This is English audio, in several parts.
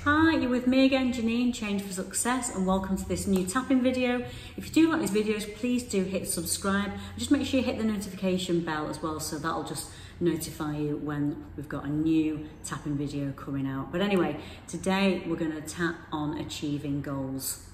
Hi, you're with me again, Janine, Change for Success, and welcome to this new tapping video. If you do like these videos, please do hit subscribe. Just make sure you hit the notification bell as well, so that'll just notify you when we've got a new tapping video coming out. But anyway, today we're going to tap on achieving goals.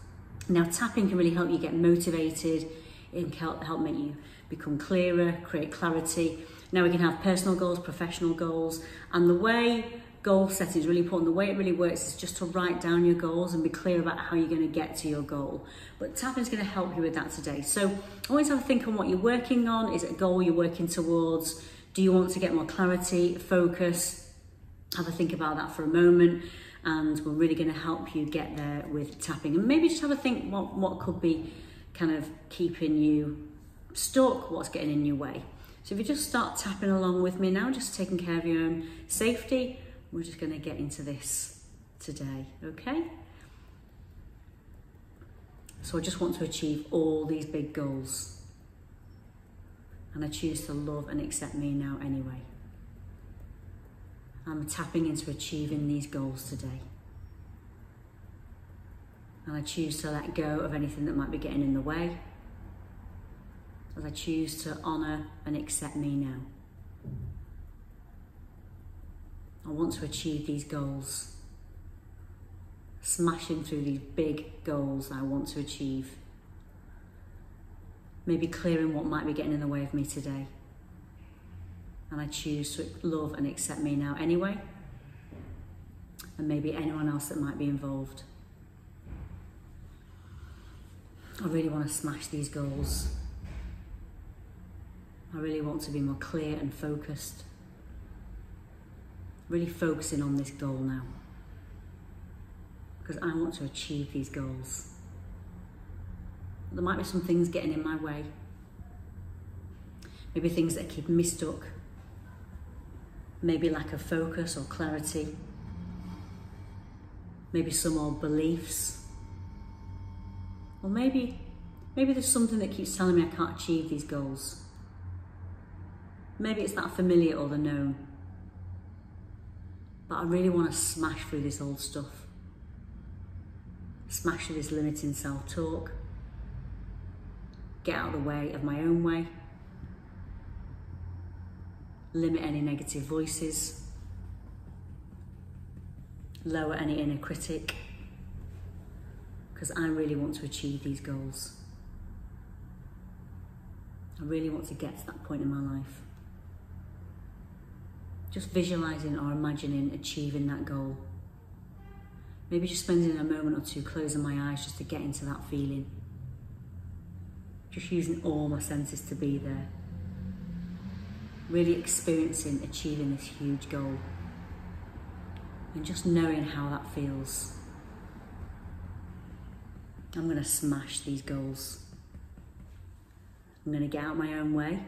Now, tapping can really help you get motivated. It can help make you become clearer, create clarity. Now we can have personal goals, professional goals, and the way goal setting is really important. The way it really works is just to write down your goals and be clear about how you're going to get to your goal. But tapping is going to help you with that today. So always have a think on what you're working on. Is it a goal you're working towards? Do you want to get more clarity, focus? Have a think about that for a moment, and we're really going to help you get there with tapping. And maybe just have a think what could be kind of keeping you stuck, what's getting in your way. So if you just start tapping along with me now, just taking care of your own safety, we're just going to get into this today, okay? So I just want to achieve all these big goals. And I choose to love and accept me now anyway. I'm tapping into achieving these goals today. And I choose to let go of anything that might be getting in the way, as I choose to honour and accept me now. I want to achieve these goals, smashing through these big goals I want to achieve. Maybe clearing what might be getting in the way of me today. And I choose to love and accept me now anyway, and maybe anyone else that might be involved. I really want to smash these goals. I really want to be more clear and focused. Really focusing on this goal now, because I want to achieve these goals. There might be some things getting in my way. Maybe things that are keeping me stuck. Maybe lack of focus or clarity. Maybe some old beliefs. Or maybe there's something that keeps telling me I can't achieve these goals. Maybe it's that familiar or the known. But I really want to smash through this old stuff. Smash through this limiting self-talk. Get out of the way of my own way. Limit any negative voices. Lower any inner critic. Because I really want to achieve these goals. I really want to get to that point in my life. Just visualising or imagining achieving that goal. Maybe just spending a moment or two closing my eyes just to get into that feeling. Just using all my senses to be there. Really experiencing achieving this huge goal. And just knowing how that feels. I'm going to smash these goals. I'm going to get out my own way.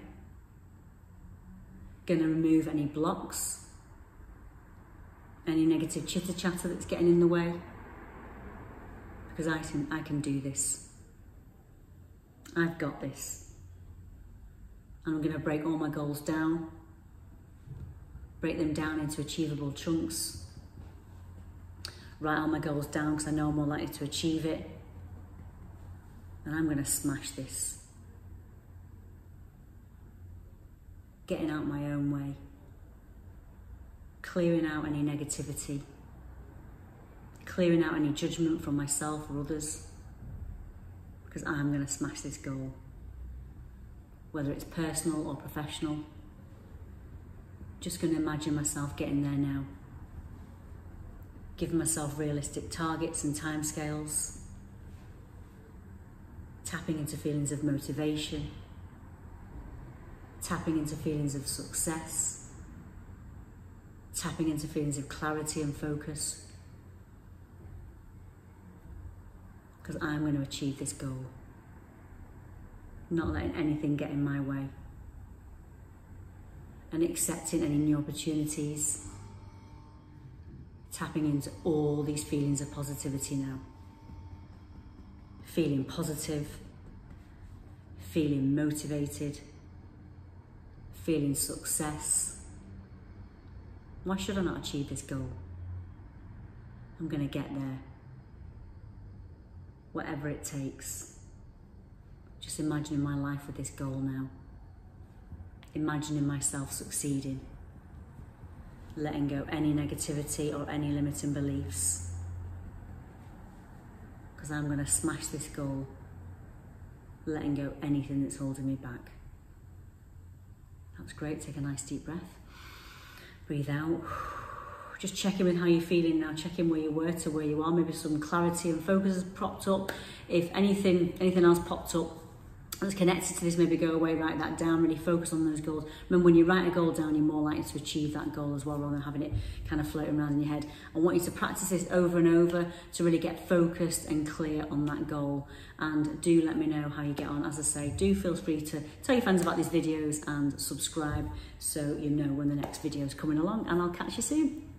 Going to remove any blocks, any negative chitter chatter that's getting in the way, because I can do this. I've got this. And I'm going to break all my goals down, break them down into achievable chunks, write all my goals down because I know I'm more likely to achieve it, and I'm going to smash this. Getting out my own way, clearing out any negativity, clearing out any judgment from myself or others, because I'm going to smash this goal, whether it's personal or professional. Just going to imagine myself getting there now, giving myself realistic targets and timescales, tapping into feelings of motivation, tapping into feelings of success, tapping into feelings of clarity and focus, because I'm going to achieve this goal, not letting anything get in my way, and accepting any new opportunities, tapping into all these feelings of positivity now, feeling positive, feeling motivated, feeling success. Why should I not achieve this goal? I'm going to get there. Whatever it takes. Just imagining my life with this goal now. Imagining myself succeeding. Letting go any negativity or any limiting beliefs. Because I'm going to smash this goal. Letting go anything that's holding me back. That's great. Take a nice deep breath. Breathe out. Just check in with how you're feeling now. Check in where you were to where you are. Maybe some clarity and focus has popped up. If anything else popped up that's connected to this, maybe go away, write that down, really focus on those goals. Remember, when you write a goal down, you're more likely to achieve that goal as well, rather than having it kind of floating around in your head. I want you to practice this over and over to really get focused and clear on that goal. And do let me know how you get on. As I say, do feel free to tell your friends about these videos and subscribe so you know when the next video is coming along, and I'll catch you soon.